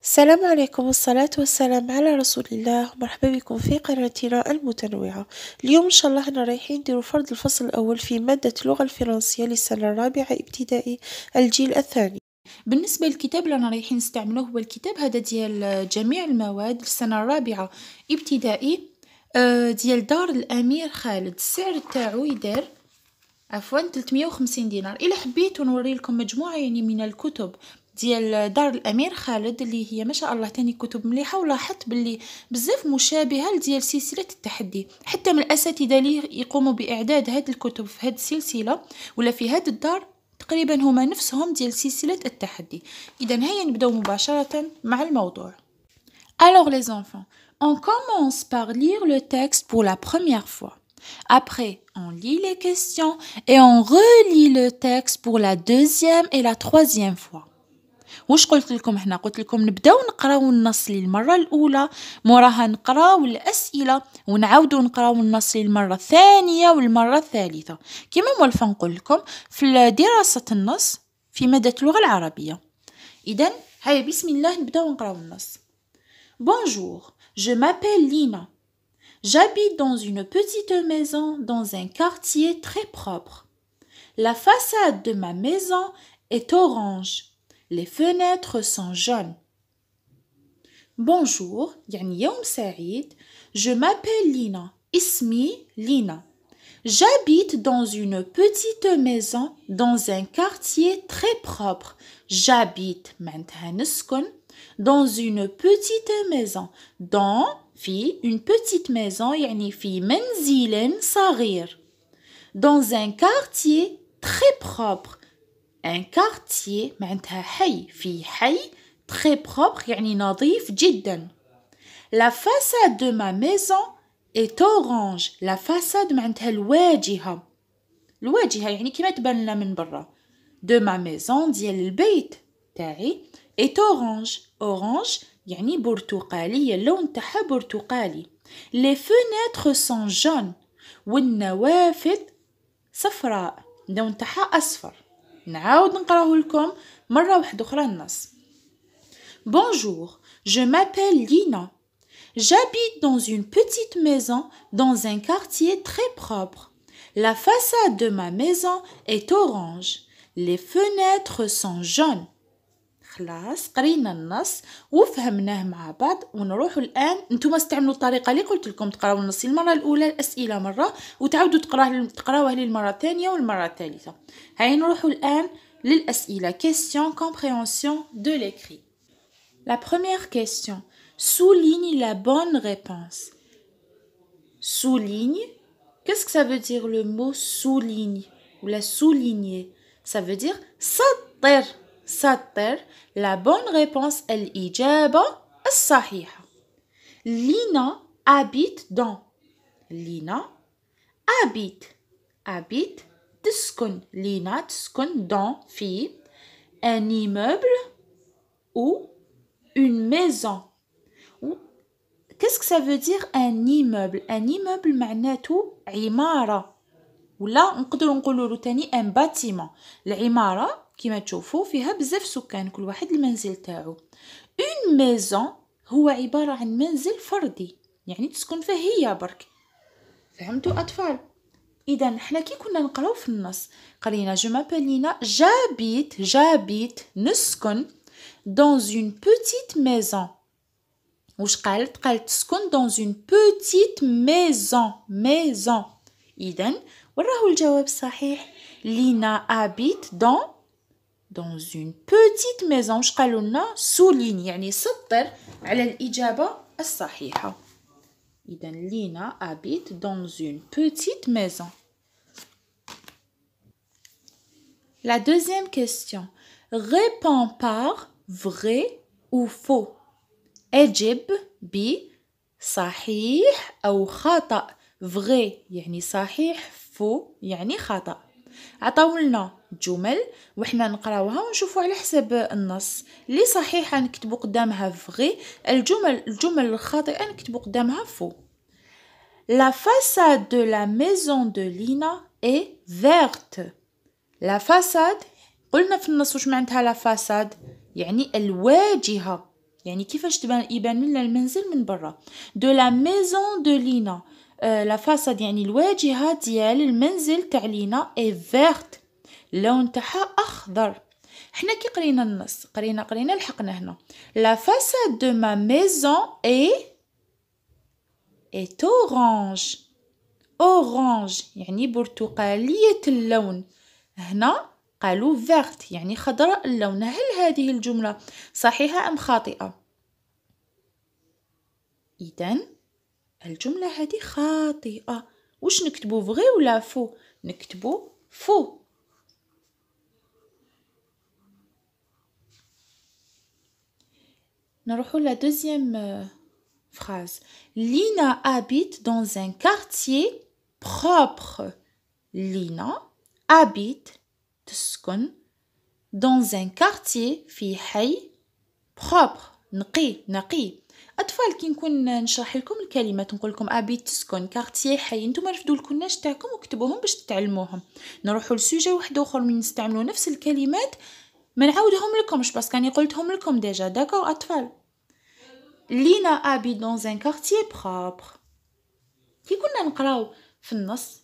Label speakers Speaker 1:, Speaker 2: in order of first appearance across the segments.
Speaker 1: السلام عليكم والصلاة والسلام على رسول الله. مرحبا بكم في قناتنا المتنوعة. اليوم إن شاء الله احنا رايحين نديرو فرض الفصل الأول في مادة اللغة الفرنسية للسنة الرابعة ابتدائي الجيل الثاني.
Speaker 2: بالنسبة للكتاب اللي أنا رايحين نستعملوه هو الكتاب هذا ديال جميع المواد السنة الرابعة ابتدائي ديال دار الأمير خالد. السعر تاعو يدار 350 دينار. إلا حبيتو نوري لكم مجموعة من الكتب ديال دار الأمير خالد اللي هي ما شاء الله تاني كتب مليحة، ولاحظت باللي بزاف مشابهة لديال سلسلة التحدي، حتى من الأساتذة اللي يقوموا بإعداد هاد الكتب في هاد السلسلة ولا في هاد الدار تقريبا هما نفسهم ديال سلسلة التحدي. إذن هيا نبداو مباشرة مع الموضوع. Alors les enfants, on commence par lire le texte pour la première fois. Après, on lit les questions et on relit le texte pour la deuxième et la troisième fois. واش قلت لكم هنا؟ قلت لكم نبداو نقراو النص للمرة الأولى، موراها نقراو الأسئلة ونعاودو نقراو النص للمرة الثانية والمرة الثالثة، كما مولفة نقول لكم في دراسة النص في مادة اللغة العربية. إذن هيا بسم الله نبداو نقراو النص. Bonjour, je m'appelle Lina. J'habite dans une petite maison dans un quartier très propre. La façade de ma maison est orange. Les fenêtres sont jaunes. Bonjour, يعني يوم سعيد. Je m'appelle Lina. اسمي لينا. J'habite dans une petite maison dans un quartier très propre. J'habite معناتها نسكن dans une petite maison. Dans في une petite maison يعني في منزل صغير. Dans un quartier très propre. Un quartier معناتها حي في حي très propre يعني نظيف جدا. La façade de ma maison est orange. La façade معناتها الواجهة يعني كما تبان لنا من برا. De ma maison ديال البيت تاعي est orange. Orange يعني برتقالية، اللون تاعها برتقالي. Les fenêtres sont jaunes. والنوافذ صفراء، اللون تاعها أصفر. نعاود نقراه لكم مرة واحدة أخرى النص. Bonjour, je m'appelle Lina. J'habite dans une petite maison dans un quartier très propre. La façade de ma maison est orange. Les fenêtres sont jaunes. خلاص قرينا النص وفهمناه مع بعض، ونروح الآن انتم استعملوا الطريقة اللي قلت لكم، تقراو النص المرة الأولى الأسئلة مرة وتعودوا تقراوها للمرة الثانية والمرة الثالثة. هاي نروح الآن للأسئلة. Question compréhension de l'écrit. La première question. Souligne la bonne réponse. Souligne. Qu'est-ce que ça veut dire le mot souligne ou la souligner? Ça veut dire سطر. سطر. La bonne réponse الإجابة الصحيحة. Lina habite dans. Lina habite. Habite تسكن. Lina تسكن dans في un immeuble ou une maison. Qu'est-ce que ça veut dire un immeuble? Un immeuble معناته عمارة، ولا نقدروا نقولوا له تاني un bâtiment. العمارة كما تشوفوا فيها بزاف سكان، كل واحد المنزل تاعو. une maison هو عبارة عن منزل فردي، يعني تسكن فيه هي برك. فهمتوا أطفال؟ إذا حنا كي كنا نقراو في النص قرينا je m'appelle Lina. j'habite نسكن dans une petite maison. وش قالت تسكن dans une petite maison. إذن وراه الجواب صحيح. Lina habite dans une petite maison. وش قالوا لنا؟ souligne يعني سطر على الإجابة الصحيحة. إذن Lina habite dans une petite maison. La deuxième question. Réponds par vrai ou faux. أجب بصحيح أو خطأ. vrai يعني صحيح، faux يعني خطأ. عطاولنا جمل وإحنا نقراوها ونشوفوا على حسب النص. اللي صحيحة نكتبوا قدامها vrai، الجمل الخاطئة نكتبوا قدامها faux. La façade de la maison de Lina est verte. La façade قلنا في النص وش معناتها la façade؟ يعني الواجهة. يعني كيفاش يبان لنا المنزل من برا. de la maison de Lina la façade يعني الواجهة ديال المنزل تاع لينا est verte اللون تاعها أخضر. حنا كي قرينا النص قرينا لحقنا هنا la façade de ma maison est orange يعني برتقالية اللون. هنا قالوا vert يعني خضراء اللون. هل هذه الجملة صحيحة أم خاطئة؟ إذن الجملة هذه خاطئة. واش نكتبو فغي ولا فو؟ نكتبو فو. نروحو لا دوزيام phrase. Lina habite dans un quartier propre. Lina habite تسكن dans un quartier في حي propre نقي. أطفال كي نكون نشرح لكم الكلمات نقول لكم habite تسكن كارتيه حي، نتوما رفدوا الكناش تاعكم وكتبوهم باش تتعلموهم. نروحوا لسوجي واحد اخر من نستعملوا نفس الكلمات ما نعاودهم لكمش بس كاني قلتهم لكم ديجا. داكور أطفال؟ Lina habite dans un quartier propre. كي كنا نقراو في النص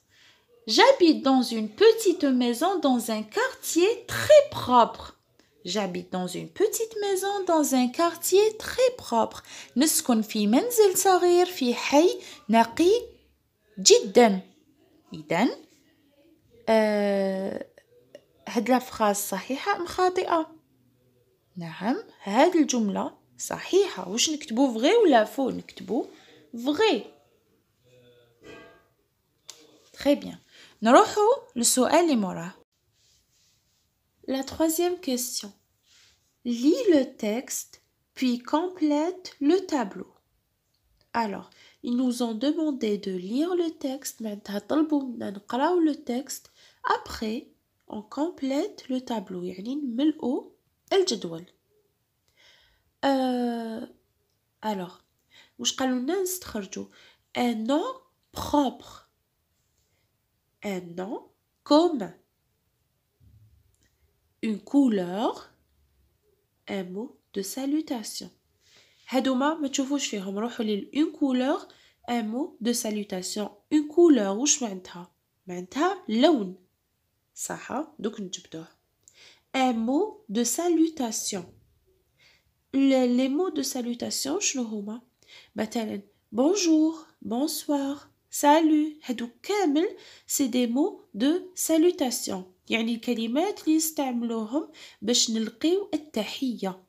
Speaker 2: j'habite dans une petite maison dans un quartier très propre. J'habite dans une petite maison dans un quartier très propre. نسكن في منزل صغير في حي نقي جدا. إذن هاد الفراز صحيحة أم خاطئة؟ نعم هاد الجملة صحيحة. واش نكتبو فغي ولا فو؟ نكتبو فغي. Très bien. نروحو للسؤال اللي موراه.
Speaker 1: La troisième question. Lis le texte, puis complète le tableau. Alors, ils nous ont demandé de lire le texte, معناتها طلبوا منا نقراو le texte. Après, on complète le tableau, يعني نملئو الجدول. Alors, واش قالوا لنا نستخرجوا un nom propre, un nom commun, une couleur, un mot de salutation. هادوما ما تشوفوش فيهم، روحوا لل une couleur un mot de salutation. une couleur واش معناتها لون صح. دوك نجبدوه un mot de salutation. les mots de salutation شنو هما؟ مثلا bonjour, bonsoir, salut. هادو كامل c'est des mots de salutation، يعني الكلمات اللي نستعملوهم باش نلقيو التحية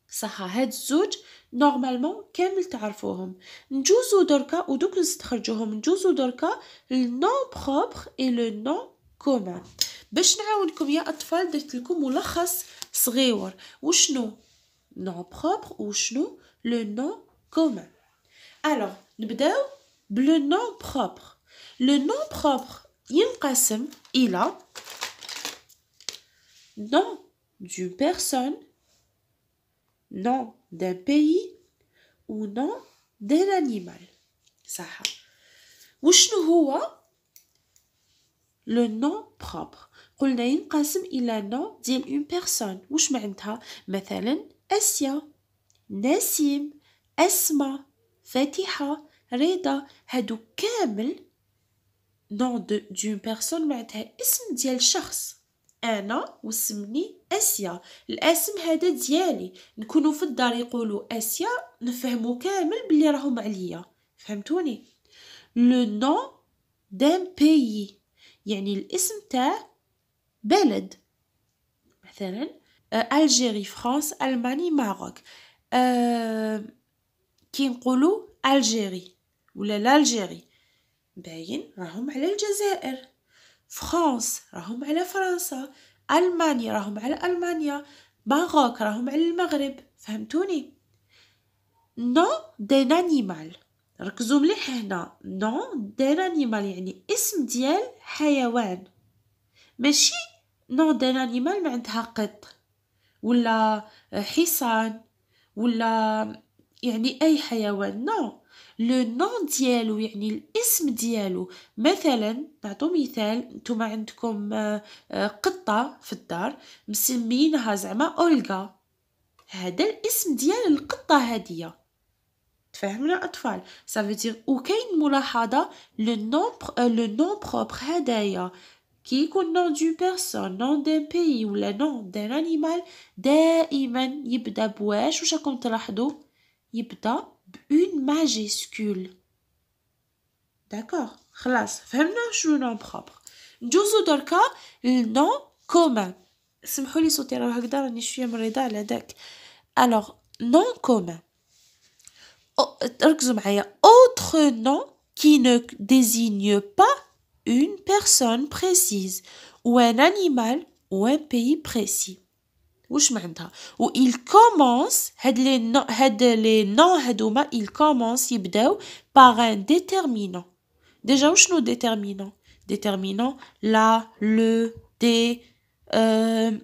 Speaker 1: صح. هاد الزوج نورمالمون كامل تعرفوهم. نجوزو دركا ودوك نستخرجوهم. نجوزو دركا النون بروبر اي لو نون كومان. باش نعاونكم يا اطفال درت لكم ملخص صغيور وشنو نون بروبر وشنو لو نون كومان. الوغ نبداو بلو نون بروبر. لو نون بروبر ينقسم الى nom d'une personne, nom d'un pays ou nom d'un animal. صح. وشنو هو le nom propre؟ قلنا ينقسم إلى nom ديال une personne. وش معناتها؟ مثلا أسيا، نسيم، أسماء، فاتحة، رضا. هادو كامل nom d'une personne معناتها اسم ديال شخص. أنا واسمني أسيا، الاسم هذا ديالي. نكونوا في الدار يقولوا أسيا نفهموا كامل بلي راهم عليا. فهمتوني؟ لو نون دان بيي يعني الاسم تاع بلد. مثلا الجيري، فرنسا، ألمانيا، ماروك. كي نقولوا الجيري ولا الجيري باين راهم على الجزائر. فرنسا راهم على فرنسا، ألمانيا راهم على ألمانيا، ماروك راهم على المغرب. فهمتوني؟ نون دان انيمال، ركزوا مليح هنا. نون دان انيمال يعني اسم ديال حيوان، ماشي نون دان انيمال معناتها قط ولا حصان ولا يعني اي حيوان. نو لو نون ديالو يعني الاسم ديالو. مثلا نعطو مثال، نتوما عندكم قطة في الدار مسمينها زعما أولغا.
Speaker 2: هذا الاسم ديال القطة هادية. تفهمنا أطفال؟ ça veut dire وكاين ملاحظة le nom propre هدايا كي يكون nom d'une personne nom d'un pays ولا nom d'un animal دائما يبدأ بواش واش راكم تلاحظوا يبدأ بune majuscule. داكوغ خلاص فهمنا شنو nom propre. نجوزو دركا النون commun. سمحوا لي صوتي راه هكذا راني شويه مريضه على داك. alors nom commun ركزوا معايا autre nom qui ne désigne pas une personne précise ou un animal ou un pays précis. واش معناتها و il commence هاد les noms هادوما il commence يبداو par un déterminant. déjà وشنو déterminant la le des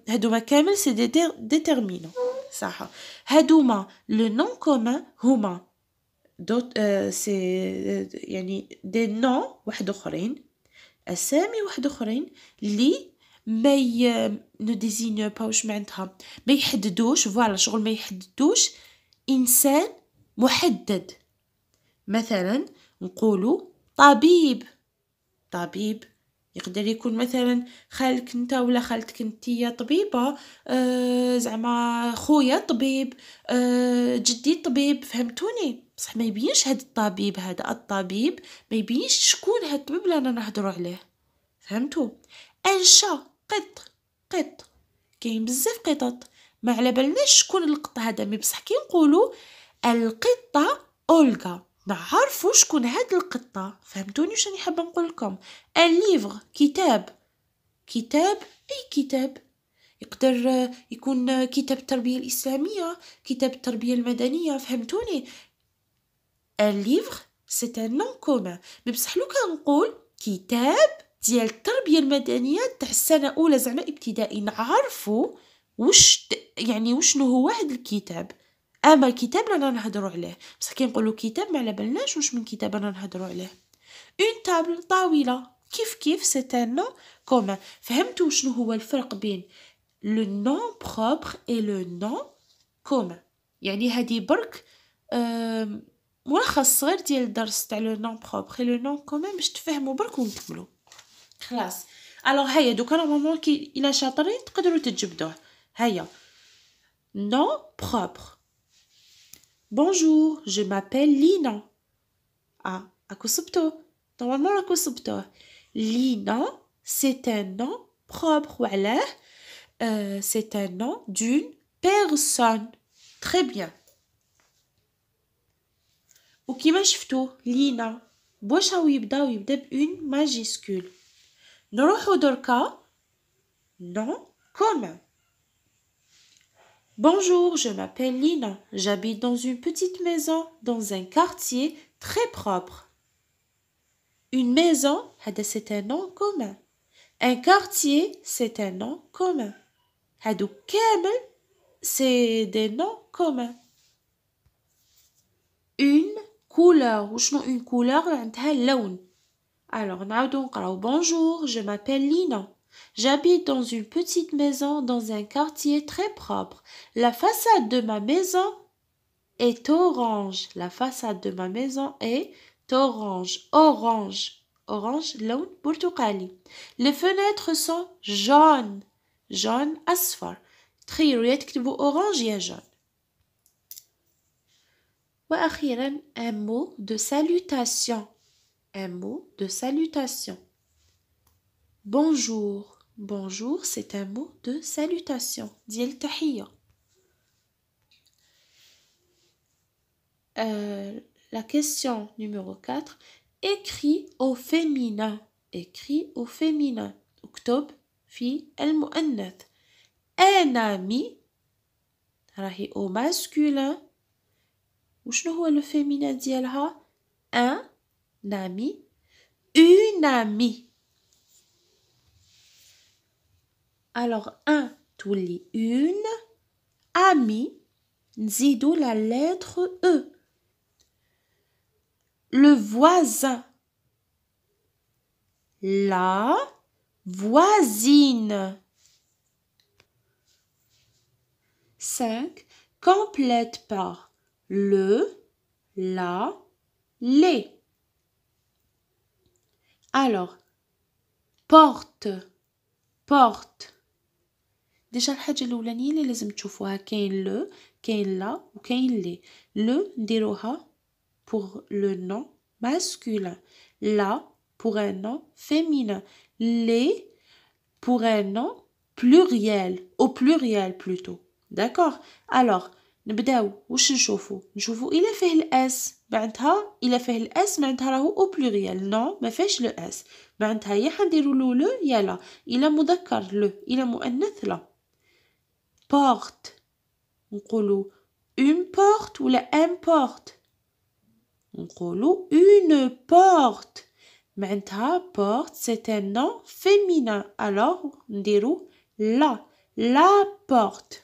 Speaker 2: هادوما كامل c'est des déterminants صح. هادوما le nom commun هما c'est يعني des noms واحد اخرين اسامي واحد اخرين اللي ما ne désigne pas واش معناتها ما يحددوش فوالا شغل ما يحددوش انسان محدد. مثلا نقولوا طبيب يقدر يكون مثلا خالك انت ولا خالتك انتيا طبيبه زعما خويا طبيب جدي طبيب. فهمتوني؟ بصح ما يبينش هاد الطبيب هذا الطبيب ما يبينش شكون هاد الطبيب اللي انا نهضروا عليه. فهمتوا؟ انشا قط كاين بزاف قطط ما على بالناش شكون القط هذا مي بصح كي نقولوا القطه اولغا نعرفوا شكون هاد القطه. فهمتوني واش راني حابه نقول لكم؟ ان ليفر كتاب اي كتاب يقدر يكون كتاب التربيه الاسلاميه كتاب التربيه المدنيه. فهمتوني؟ ان ليفر سي ان نون كومون مي بصح لو كان نقول كتاب ديال التربيه المدنيه تاع السنه اولى زعما ابتدائي نعرفوا واش يعني وشنو هو هذا الكتاب. اما الكتاب رانا نهضروا عليه بصح كي نقولوا كتاب ما على بالناش واش من كتاب رانا نهضروا عليه. اون تابل طاوله كيف سي ان نون كومون. فهمتوا شنو هو الفرق بين لو نون بروبر اي لو نون كومون؟ يعني هذه برك ملخص صغير ديال الدرس تاع لو نون بروبر اي لو نون كومون باش تفهموا برك ونكملوا. خلاص الوغ هيا دوكا نورمالمون كي الا شاطرين تقدروا تجبدوه. هيا نون بروبر Bonjour, je m'appelle Lina. اكو صبتو نورمالمون راكو صبتوه. Lina c'est un nom propre وعلاه c'est un nom d'une personne. Très bien. وكيما شفتو لينا بواش راهو يبدا بأون ماجيسكول. نروحو دركا nom commun. Bonjour, je m'appelle Lina. J'habite dans une petite maison dans un quartier très propre. Une maison, c'est un nom commun. Un quartier, c'est un nom commun. هادو كامل c'est des noms communs. Une couleur. وشنو une couleur عندها اللون. Alors نعاودو نقراو. Bonjour, je m'appelle Lina. J'habite dans une petite maison dans un quartier très propre. La façade de ma maison est orange. La façade de ma maison est orange. Orange, لون برتقالي. Les fenêtres sont jaunes. Jaune, أصفر. تخيلوا يا تكتبوا orange يا jaune. وأخيرا un mot de salutation. Un mot de salutation. Bonjour, c'est un mot de salutation. ديال تحية. La question numéro 4. Écris au féminin. اكتب في المؤنث. Un ami راهي au masculin. وشنو هو le féminin ديالها؟ Un ami. Une amie. Alors, un, تولي une, amie, نزيدو la lettre E. Le voisin. La voisine. 5. complète par le, la, les. Alors, porte, porte. ديجا الحاجة الأولانية اللي لازم تشوفوها كاين لو كاين لا وكاين لي. لو نديروها pour le nom masculin, la pour un nom féminin, les pour un nom pluriel, au pluriel plutôt. D'accord. Alors نبداو واش نشوفو إلا فيه الاس معناتها إلا فيه الاس معناتها راهو au pluriel. نو ما فيهش لو اس معناتها يا حنديرو لو يا لا. إلا مذكر لو إلا مؤنث لا. porte نقولو une porte ولا un porte. نقولو une porte معناتها porte c'est un nom féminin. alors نديرو la porte.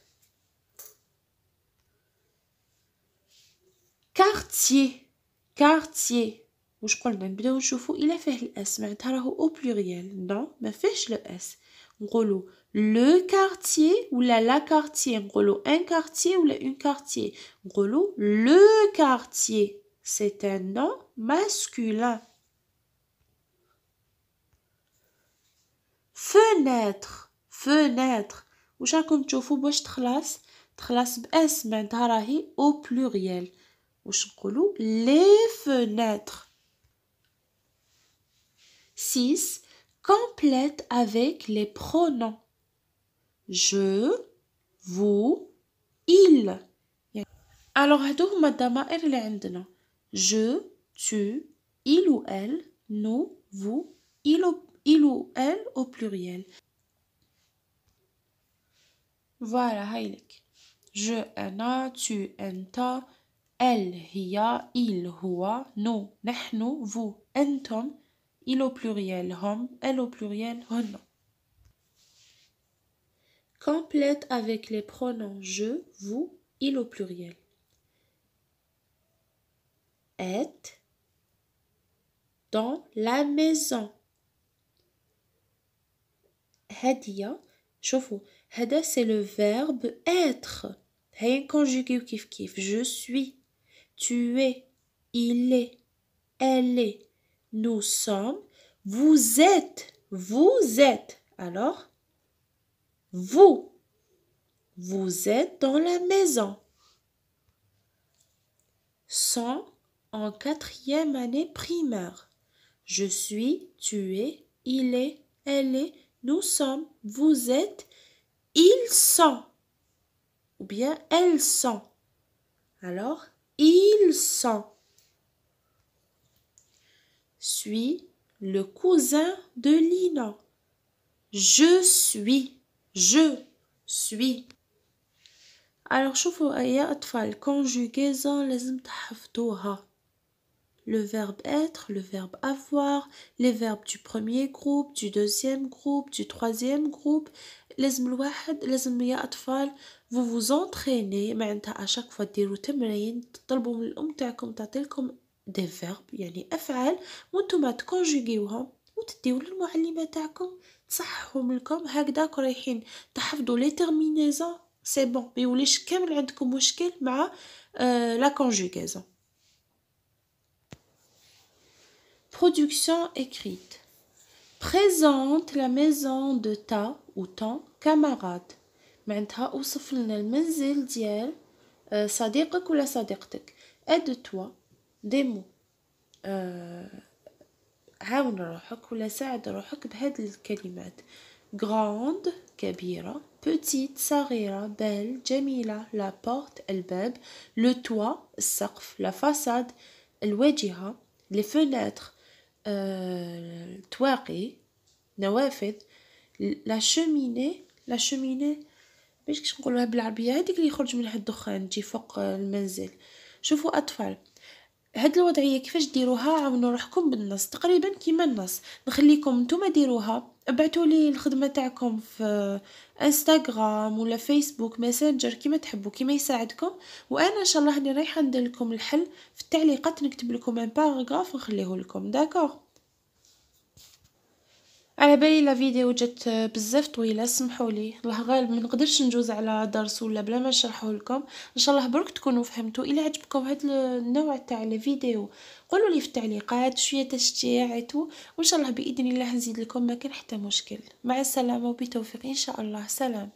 Speaker 2: quartier واش قلنا نبداو نشوفو إلا فيه الاس معناتها راهو au pluriel. نو ما فيهش الاس نقولو le quartier ولا la quartier. نقولو un quartier ولا une quartier. نقولو le quartier c'est un nom masculin. fenêtre واش راكم تشوفو باش تخلص باس معناتها راهي au pluriel. واش نقولو les fenêtres. 6 complète avec les pronoms je, vous, il. alors هادو هما الضمائر اللي عندنا je, tu, il ou elle, nous, vous, il ou elle au pluriel. voilà هايلك je أنا tu أنت elle هي il هو nous نحن vous أنتم il au pluriel هم elle au pluriel هن. complète avec les pronoms je, vous, il au pluriel. être dans la maison. هادية شوفوا هذا c'est le verbe être. هيا نكونجوغيو كيف je suis, tu es, il est, elle est, nous sommes, vous êtes. alors vous êtes dans la maison. sont en 4e année primaire. je suis, tu es, il est, elle est, nous sommes, vous êtes, ils sont ou bien elles sont. alors ils sont. suis le cousin de Lina. je suis. alors شوفوا يا أطفال conjugaison لازم تحفظوها. le verbe être, le verbe avoir, les verbes du premier groupe, du deuxième groupe, du troisième groupe. لازم يا أطفال vous vous entraînez معناتها à chaque fois ديروا تمرين تطلبوا من الأم تاعكم تعطيلكم des verbes يعني أفعال وانتم تكونجوغيوهم وتديو للمعلمة تاعكم تصححهم لكم هكذا رايحين تحفظوا لي terminaisons c'est bon ما يوليش كامل عندكم مشكل مع la conjugaison. production écrite. présente la maison de ta ou ton camarade. معناتها اوصف لنا المنزل ديال صديقك ولا صديقتك. aide-toi des mots. عاون روحك ولا ساعد روحك بهاد الكلمات. grande كبيرة, petite صغيرة, belle جميلة, la porte الباب, le toit السقف, la façade الواجهة, les fenêtres الطواقي نوافذ, la cheminée باش نقولوها بالعربية هذيك اللي يخرج منها الدخان تجي فوق المنزل. شوفوا أطفال هاد الوضعية كيفاش ديروها عاونوا روحكم بالنص تقريبا كيما النص. نخليكم نتوما ديروها ابعتوا لي الخدمة تاعكم في انستغرام ولا فيسبوك ماسنجر كيما تحبوا كيما يساعدكم وانا ان شاء الله راني رايحه ندير لكم الحل في التعليقات نكتب لكم ان باراغراف نخليه لكم. داكور
Speaker 1: على بالي لا فيديو جات بزاف طويله، سمحوا لي، الله غالب ما نقدرش نجوز على درس ولا بلا ما نشرحه لكم. ان شاء الله برك تكونوا فهمتوا. الى عجبكم هذا النوع تاع الفيديو قولوا لي في التعليقات شويه تشجيع وان شاء الله باذن الله نزيد لكم ما كان حتى مشكل. مع السلامه وبتوفيق ان شاء الله. سلام.